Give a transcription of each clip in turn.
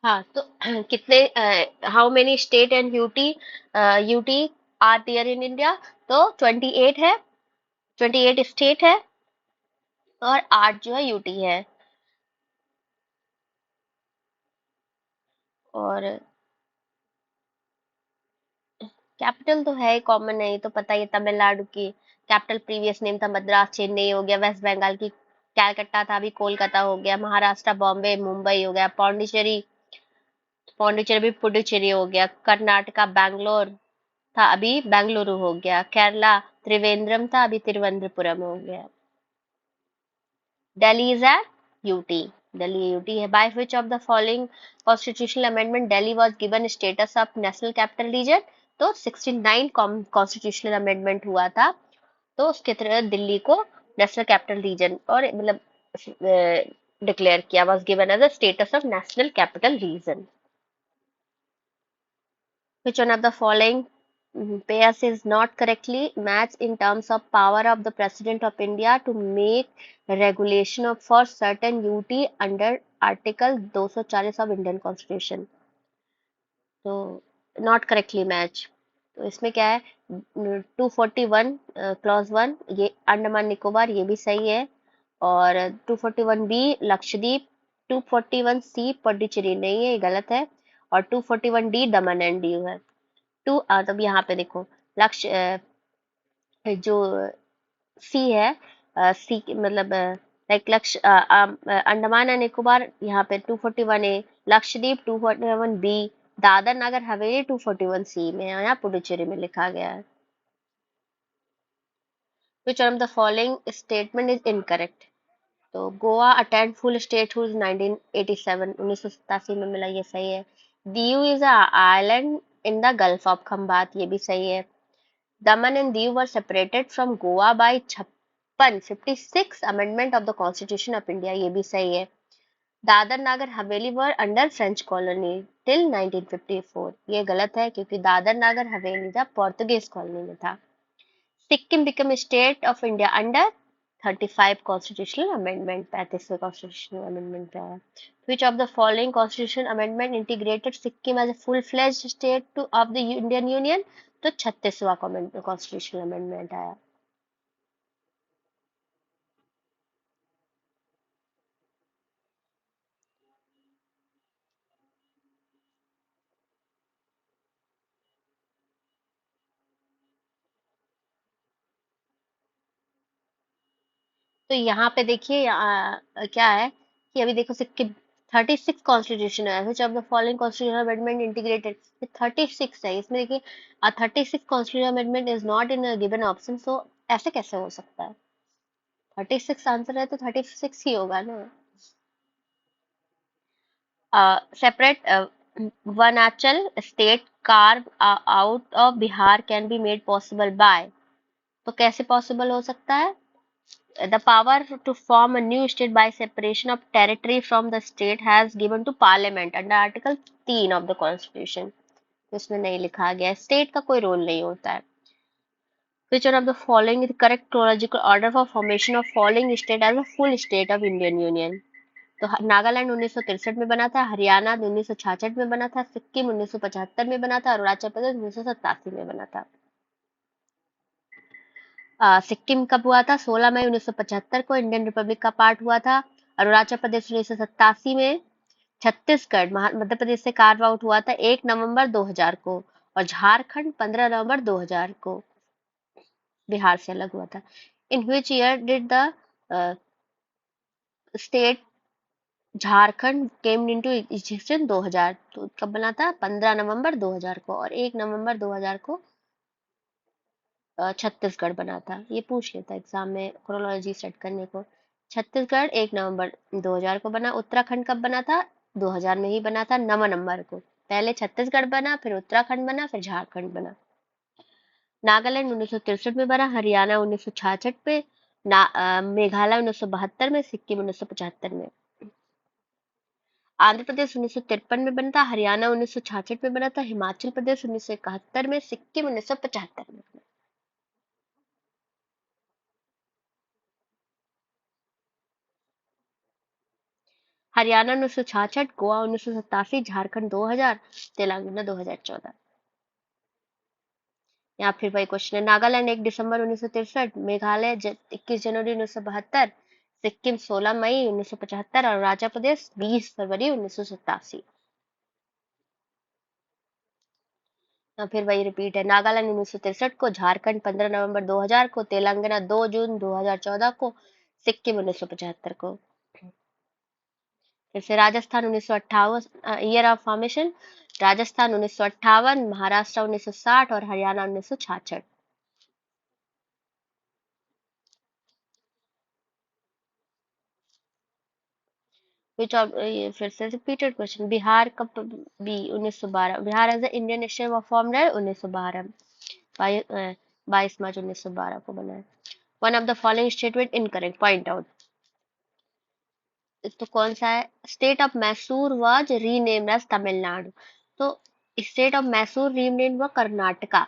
हाँ तो कितने, how many state and UT, UT are there in India? तो 28 है, 28 स्टेट है और 8 जो है यूटी है। और कैपिटल तो है कॉमन है, ये तो पता ही है, तमिलनाडु की कैपिटल प्रीवियस नेम था मद्रास, चेन्नई हो गया, वेस्ट बंगाल की कैलकत्ता था, अभी कोलकाता हो गया, महाराष्ट्र बॉम्बे मुंबई हो गया, पौंडीचेरी, पौंडीचेरी भी पुडुचेरी हो गया, कर्नाटका बैंगलोर था, अभी बेंगलुरु हो गया, केरला त्रिवेंद्रम था, अभी तिरुवनंतपुरम हो गया। Delhi is at UT. Delhi UT है. By which of the following constitutional amendment Delhi was given status of national capital region? तो 69 कॉन्स्टिट्यूशनल अमेंडमेंट हुआ था, तो उसके तहत दिल्ली को नेशनल कैपिटल रीजन और मतलब डिक्लेयर किया, was given as a status of national capital region. Which one of the following pairs is not correctly matched in terms of power of the President of India to make regulation of for certain UT under Article 240 of Indian Constitution? तो not correctly match, तो इसमें क्या है, 241 clause one ये अंडमान निकोबार ये भी सही है, और 241 बी लक्षद्वीप, 241 सी पौंडीचेरी नहीं है, ये गलत है, और 241 डी दमन एंड दीव है। तब यहाँ पे देखो, लक्ष्य जो सी है, सी मतलब लाइक लक्ष्य अंडमान एंड निकोबार यहाँ पे 241 ए, लक्षद्वीप 241 बी, दादर नगर हवेली 241 सी में, यहाँ पुडुचेरी में लिखा गया है। Which one of the following statement is incorrect? तो गोवा अटेंड फुल स्टेटहुड 1987, 1987 में मिला, ये सही है। Diu is island in the gulf of Khambhat, ये भी सही है। Daman and Diu were separated from Goa by 56 amendment of the constitution of India, ये भी सही है। Dadra Nagar Haveli were under French colony till 1954, ये गलत है क्योंकि दादर नागर हवेली था पोर्तुगीज कॉलोनी में था। Sikkim become state of India under 35 constitutional amendment, 35वें कॉन्स्टिट्यूशनल अमेंडमेंट आया। Which of the following constitution amendment integrated Sikkim as a full fledged state to of the Indian union? तो 36वां कॉन्स्टिट्यूशनल अमेंडमेंट आया। तो यहाँ पे देखिए क्या है कि अभी देखो सिक्किम 36 कॉन्स्टिट्यूशन है, which of the following constitutional amendment integrated, 36 है इसमें देखिए, 36 constitutional amendment is not in given option, so ऐसे कैसे हो सकता है? 36 आंसर है तो 36 ही होगा ना। Separate Vananchal state carve out of Bihar can be made possible by, तो कैसे पॉसिबल हो सकता है? The power to form a new state by separation of territory from the state has given to parliament under article 3 of the constitution, इसमें नहीं लिखा गया, state का कोई रोल नहीं होता है। which one of the following is the correct chronological order for formation of following state as a full state of indian union? तो नागालैंड 1963 में बना था, हरियाणा 1966 में बना था, सिक्किम 1975 में बना था, अरुणाचल प्रदेश 1987 में बना था। सिक्किम कब हुआ था? 16 मई 1975 को इंडियन रिपब्लिक का पार्ट हुआ था। अरुणाचल प्रदेश 1987 में। छत्तीसगढ़ मध्य प्रदेश से कार्व आउट हुआ था 1 नवंबर 2000 को, और झारखंड 15 नवंबर 2000 को बिहार से अलग हुआ था। In which year did the state Jharkhand came into existence? 2000, तो कब बना था? 15 नवंबर 2000 को, और 1 नवंबर 2000 को छत्तीसगढ़ बना था। ये पूछ लेता एग्जाम में क्रोनोलॉजी सेट करने को। छत्तीसगढ़ 1 नवंबर 2000 को बना। उत्तराखंड कब बना था? 2000 में ही बना था 9 नवंबर को। पहले छत्तीसगढ़ बना, फिर उत्तराखंड बना, फिर झारखंड बना। नागालैंड 1963 में बना, हरियाणा 1966 में, मेघालय 1972 में, सिक्किम 1975 में। आंध्र प्रदेश 1953 में बना था, हरियाणा 1966 में बना था, हिमाचल प्रदेश 1971 में, सिक्किम 1975 में बना। हरियाणा 1966, गोवा 1987, झारखंड 2000, तेलंगाना 2014। यहाँ फिर वही क्वेश्चन है। नागालैंड 1 दिसंबर 1963, मेघालय 21 जनवरी 1972, सिक्किम 16 मई 1975 और अरुणाचल प्रदेश 20 फरवरी 1987। फिर वही रिपीट है। नागालैंड 1963 को, झारखंड 15 नवंबर 2000 को, तेलंगाना 2 जून 2014 को, सिक्किम 1975 को। फिर से Rajasthan 1958, year of formation, Rajasthan 1958, Maharashtra 1960 और हरियाणा 1966। विच ऑफ, ये फिर से रिपीटेड क्वेश्चन। बिहार कब बी 1912, Bihar as a Indian national form है 1912, 22 मार्च 1912 को बना है। One of the following statement incorrect, point out. तो कौन सा है? State of Mysore was renamed as Tamil Nadu. तो स्टेट ऑफ मैसूर रीनेम्ड हुआ कर्नाटका,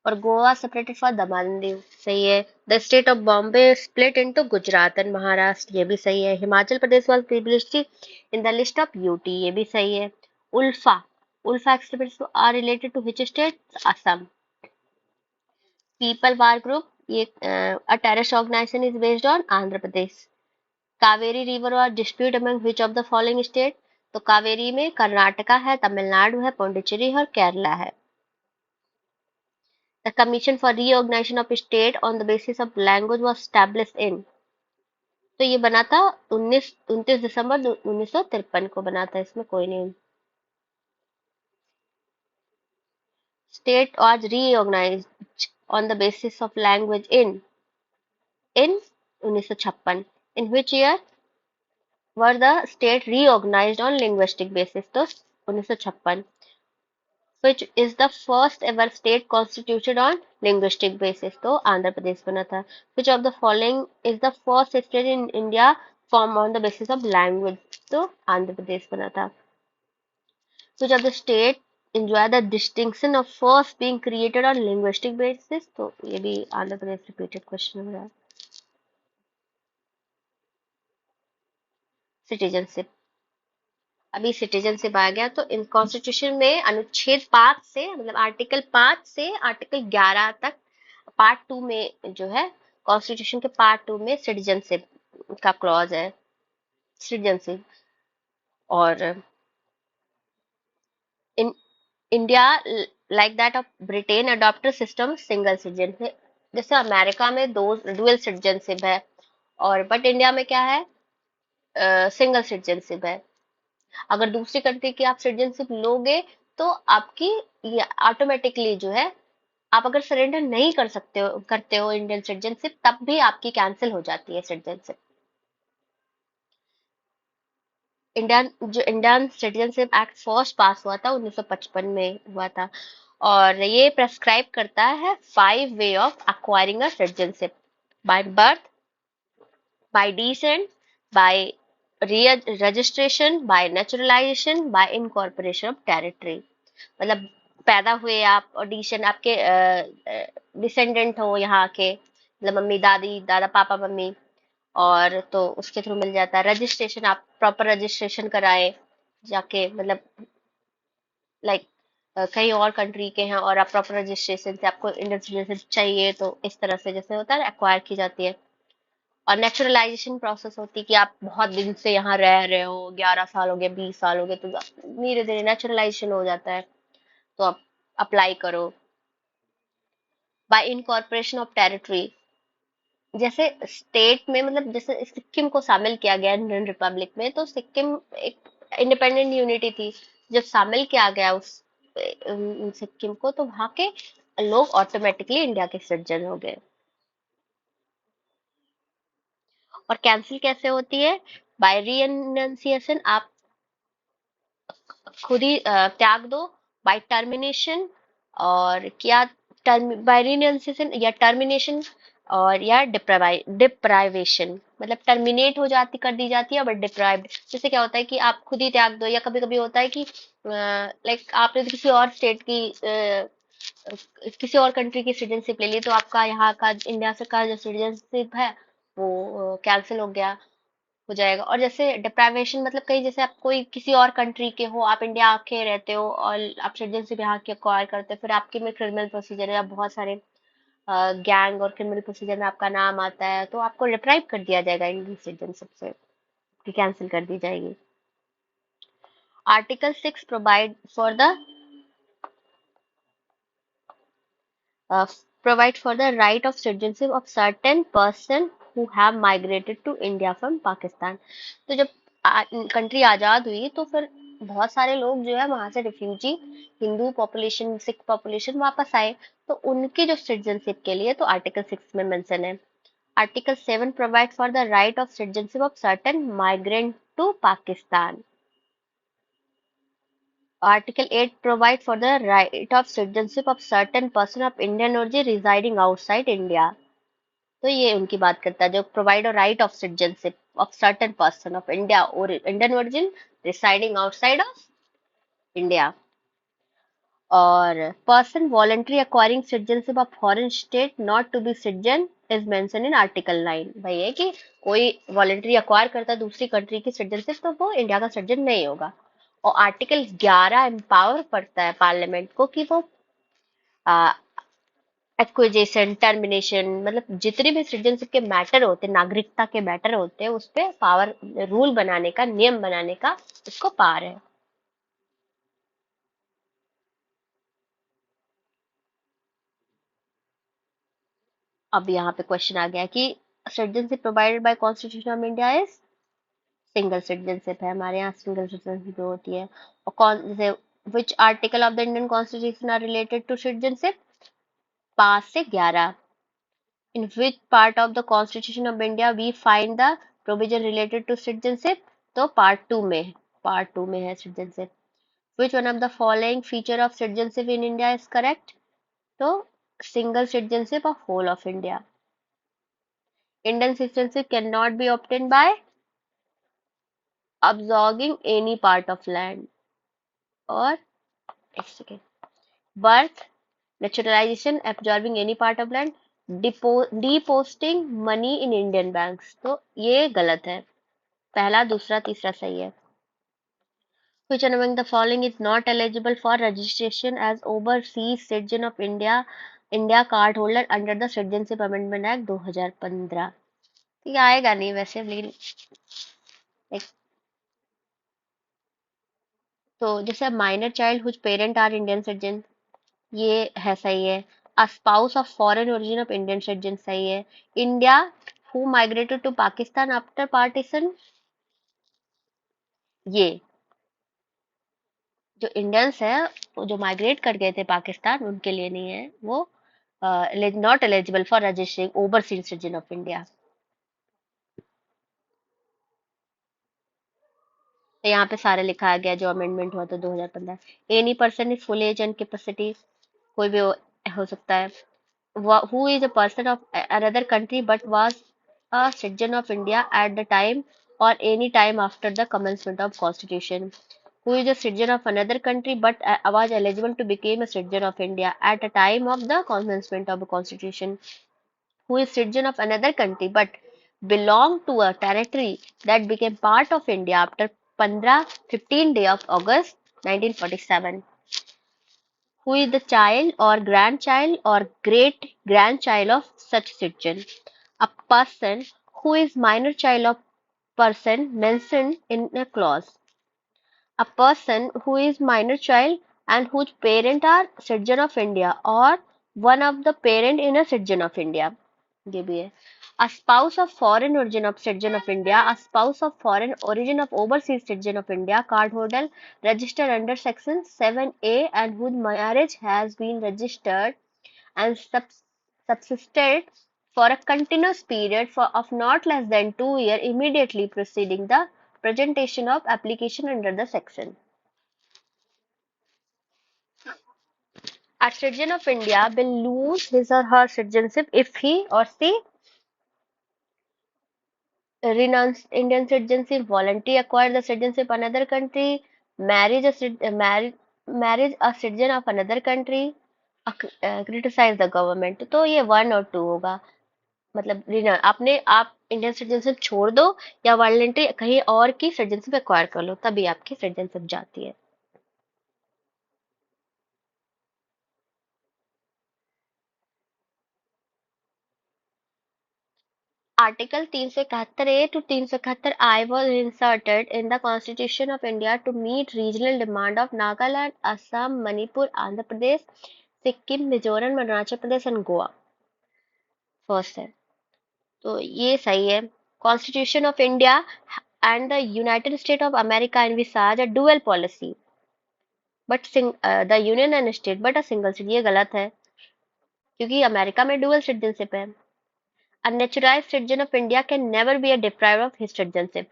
और गोवा सेपरेटेड फॉर दमन दीव, सही है। The state of Bombay split into Gujarat and Maharashtra, ये भी सही है। Himachal Pradesh was previously in the list of UT, ये भी सही है। ULFA, ULFA extremist are related to which state? Assam. People war group, ये a terrorist organization is based on Andhra Pradesh. Kaveri river और dispute among which of the following state? तो कावेरी में कर्नाटका है, तमिलनाडु है, पौंडीचेरी है और केरला है। The Commission for Reorganization of State on the basis of language was established in, तो ये बना था 29 दिसंबर 1953 को बना था, इसमें कोई नहीं। State was reorganized on the basis of language in 1956। In which year were the state reorganized on linguistic basis? तो 1956। which is the first ever state constituted on linguistic basis? तो आंध्र प्रदेश बना था। which of the following is the first state in India formed on the basis of language? तो आंध्र प्रदेश बना था। which of the state enjoy the distinction of first being created on linguistic basis? तो ये भी Andhra Pradesh, repeated question हो रहा है। Citizenship, अभी सिटीजनशिप आ गया। तो इन कॉन्स्टिट्यूशन में अनुच्छेद 5 से, मतलब आर्टिकल 5 से आर्टिकल 11 तक, पार्ट 2 में जो है, कॉन्स्टिट्यूशन के पार्ट 2 में सिटीजनशिप का क्लॉज है। सिटीजनशिप, और in India like that of Britain adopted system single citizen. जैसे अमेरिका में दो डुअल सिटीजनशिप है, और बट इंडिया में क्या है? सिंगल सिटीजनशिप है। अगर दूसरी कंट्री की आप सिटीजनशिप लोगे तो आपकी ये ऑटोमेटिकली जो है, आप अगर सरेंडर नहीं करते हो इंडियन सिटीजनशिप, तब भी आपकी कैंसिल हो जाती है citizenship. Indian citizenship act first pass हुआ था 1955 में हुआ था, और ये प्रेस्क्राइब करता है 5 way of acquiring a citizenship: by birth, bye decent, bye registration, bye naturalisation, bye incorporation of territory. मतलब पैदा हुए आप, ऑडिशन आपके डिसेंडेंट हो यहाँ के, मतलब मम्मी दादी दादा पापा मम्मी, और तो उसके थ्रू मिल जाता है। रजिस्ट्रेशन, आप प्रॉपर रजिस्ट्रेशन कराए जाके, मतलब लाइक कहीं और कंट्री के हैं और आप प्रॉपर रजिस्ट्रेशन से आपको इंडियन सिटीजनशिप चाहिए, तो इस तरह से जैसे होता है एक्वायर की जाती है। और नेचुरलाइजेशन प्रोसेस होती है कि आप बहुत दिन से यहाँ रह रहे हो, 11 साल हो गए, 20 साल हो गए, तो धीरे धीरे नेचुरलाइजेशन हो जाता है, तो आप अप्लाई करो। बाय इनकॉर्पोरेशन ऑफ टेरिटरी, जैसे स्टेट में, मतलब जैसे सिक्किम को शामिल किया गया इंडियन रिपब्लिक में, तो सिक्किम एक इंडिपेंडेंट यूनिटी थी। जब शामिल किया गया उस सिक्किम को, तो वहां के लोग ऑटोमेटिकली इंडिया के सिटीजन हो गए। और कैंसिल कैसे होती है? बाय रीएनंसिएशन, आप खुद ही त्याग दो। बाय टर्मिनेशन, और क्या बाय रीनंसिएशन या टर्मिनेशन, और या डिप्राइवेशन, मतलब टर्मिनेट हो जाती, कर दी जाती है, बट डिप्राइव्ड, जैसे क्या होता है कि आप खुद ही त्याग दो, या कभी कभी होता है कि लाइक आपने किसी और स्टेट की किसी और कंट्री की सिटीजनशिप ले ली, तो आपका यहाँ का इंडिया से का जो सिटीजनशिप है वो कैंसिल हो गया। हो जाएगा। और जैसे डिप्राइवेशन मतलब कहीं जैसे आप कोई किसी और कंट्री के हो, आप इंडिया आके रहते हो और आप सिटीजनशिप यहाँ की एक्वायर करते हो, फिर आपके में क्रिमिनल प्रोसीजर है, आप बहुत सारे गैंग और क्रिमिनल प्रोसीजर में आपका नाम आता है, तो आपको डिप्राइव कर दिया जाएगा इंडियन सिटीजनशिप से, कैंसिल कर दी जाएगी। Article 6 uh, provide for the right of citizenship of certain person who have migrated to India from Pakistan। तो जब कंट्री आजाद हुई तो फिर बहुत सारे लोग जो है वहां से refugee, Hindu population, Sikh population वापस आए, तो उनकी जो सिटीजनशिप के लिए तो आर्टिकल 6 में मेंशन है। Article 7 provide for the right of citizenship of certain migrant to Pakistan. Article 8 provide for the right of citizenship of certain person of Indian origin residing outside India। तो ये उनकी बात करता है जो provide right of citizenship of certain person of India और Indian origin residing outside of India. और person voluntary acquiring citizenship of foreign state not to be citizen is mention in article 9। भाई है कि कोई वॉलंटरी एक्वायर करता है दूसरी country की सिटीजनशिप तो वो इंडिया का सिटीजन नहीं होगा। और आर्टिकल 11 एम्पावर करता है पार्लियामेंट को कि वो एक्विजिशन, टर्मिनेशन, मतलब जितने भी सिटीजनशिप के मैटर होते हैं, नागरिकता के मैटर होते हैं, उस पे पावर, रूल बनाने का, नियम बनाने का उसको पावर है। अब यहाँ पे क्वेश्चन आ गया कि citizenship provided by constitution of India is single citizenship है, हमारे यहाँ सिंगल सिटीजनशिप होती है। और कौन जैसे which article of the Indian constitution are related to citizenship? 5 से 11। In which part of the Constitution of India we find the provision related to citizenship? तो पार्ट 2 में है citizenship। Which one of the following feature of citizenship in India is correct? तो single citizenship of whole of India। Indian citizenship cannot be obtained by absorbing any part of land or एक second, birth, naturalization, absorbing any part of land, depositing money in Indian banks। तो ये गलत है, पहला, दूसरा, तीसरा सही है। Which one among the following is not eligible for registration as overseas citizen of India card holder under the Citizenship Amendment Act 2015? ये आएगा नहीं वैसे, लेकिन एक तो जैसे minor child whose parent are Indian citizen, ये है सही है। A spouse of foreign origin of Indian citizen सही है। India who migrated to Pakistan after partition, ये जो इंडियंस है जो माइग्रेट कर गए थे पाकिस्तान उनके लिए नहीं है, वो not eligible for registering overseas citizen of India. तो यहाँ पे सारे लिखा गया जो अमेंडमेंट हुआ था 2015। Any person is full age and capacity, कोई भी हो सकता है। Who is a person of another country but was a citizen of India at the time और any time after the commencement of constitution. Who is a citizen of another country but was eligible to become a citizen of India at the time of the commencement of the constitution. Who is citizen of another country but belong to a territory that became part of India after 15 day of August 1947. Who is the child or grandchild or great grandchild of such citizen? A person who is minor child of person mentioned in a clause। A person who is minor child and whose parent are citizen of India or one of the parent in a citizen of India, ये भी है। A spouse of foreign origin of citizen of India, a spouse of foreign origin of overseas citizen of India, cardholder registered under section 7A and whose marriage has been registered and subsisted for a continuous period of not less than 2 years immediately preceding the presentation of application under the section। A citizen of India will lose his or her citizenship if he or she renounced Indian citizenship, voluntarily acquired the citizenship of another country, marriage a citizen of another country, criticize the government। तो ये 1 और 2 होगा। मतलब आपने आप Indian citizenship छोड़ दो या वॉलंटरी कहीं और की सिटीजनशिप एक्वायर कर लो, तभी आपकी सिटीजनशिप जाती है। Article 371A to 371I was inserted in the Constitution of India to meet regional demand of Nagaland, Assam, Manipur, Andhra Pradesh, Sikkim, Mizoram, Arunachal Pradesh and Goa। First है, तो ये सही है। Constitution of India and the United State of America envisages a dual policy but the union and state but a single seat. ये गलत है क्योंकि America में डुअल सिटीजनशिप है। A naturalised citizen of India can never be a deprived of his citizenship.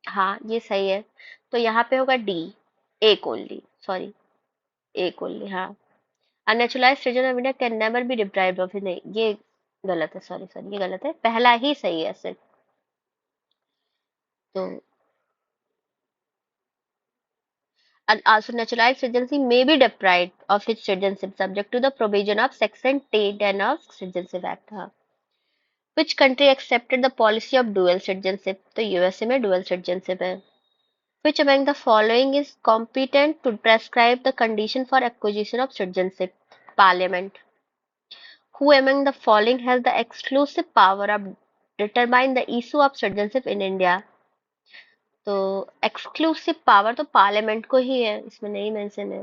हाँ ये सही है, तो यहाँ पे होगा डी, एक ओनली, सॉरी, एक ओनली। हाँ, unnaturalised citizen of India can never be deprived of, नहीं ये गलत है, सॉरी सॉरी, ये गलत है, पहला ही सही है सिर्फ। तो and also naturalized citizenship may be deprived of its citizenship subject to the provision of Section 10 of Citizenship Act। हाँ, which country accepted the policy of dual citizenship? तो यूएसए में dual citizenship है। Which among the following is competent to prescribe the condition for acquisition of citizenship? Parliament। Who among the following has the exclusive power of determine the issue of citizenship in India? तो exclusive power तो parliament को ही है, इसमें नहीं mention है।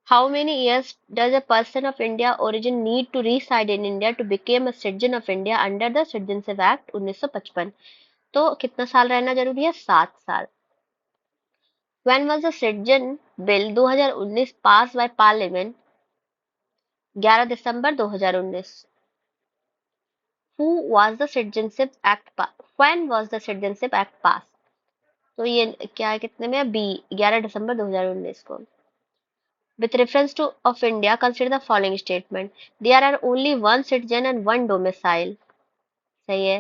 How many years does a person of India origin need to reside in India to become a citizen of India under the Citizenship Act 1955? तो कितना साल रहना जरूरी है? 7 साल। When was the Citizen Bill 2019 passed by Parliament? 11 December 2019। Who was the Citizenship Act when was the Citizenship Act passed? तो ये क्या है, कितने में है? बी, 11 दिसंबर 2019 को। With reference to of India, consider the following statement. There are only one citizen and one domicile। सही है।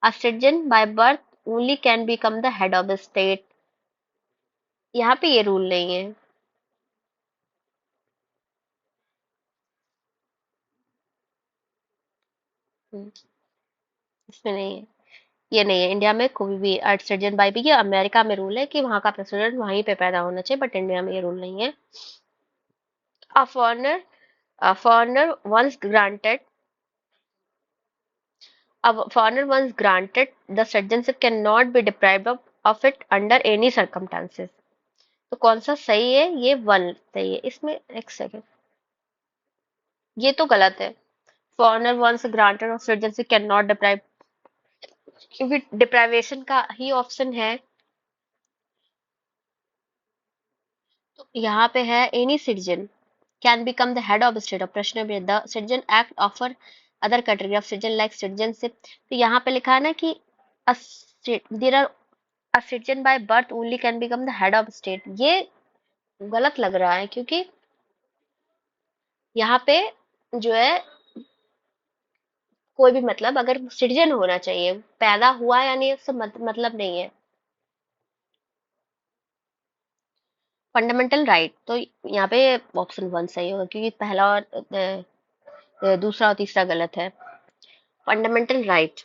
A citizen by birth only can become the head of the state। यहाँ पे ये रूल नहीं है। हम्म, इसमें नहीं है, ये नहीं है। इंडिया में कोई भी सिटीजन बाई भी, ये अमेरिका में रूल है कि वहां का प्रेसिडेंट वहीं पे पैदा होना चाहिए, बट इंडिया में ये रूल नहीं है। A foreigner, a foreigner once granted, a foreigner once granted the citizenship cannot be deprived of it under any circumstances। तो कौन सा सही है? ये वन सही है। इसमें एक सेकेंड, ये तो गलत है। Foreigner once granted of citizenship can not deprive, क्योंकि डिप्राइवेशन का ही ऑप्शन है। तो यहाँ पे है any citizen can become the head of state of, प्रश्न में the citizen act offer other category of citizen like citizenship. तो यहाँ पे लिखा है ना कि there are a citizen by birth only can become the head of state, ये गलत लग रहा है क्योंकि यहाँ पे जो है कोई भी, मतलब अगर सिटीजन होना चाहिए, पैदा हुआ या नहीं उससे मतलब नहीं है। फंडामेंटल राइट, तो यहाँ पे ऑप्शन वन सही होगा क्योंकि पहला और दूसरा और तीसरा गलत है। Fundamental right,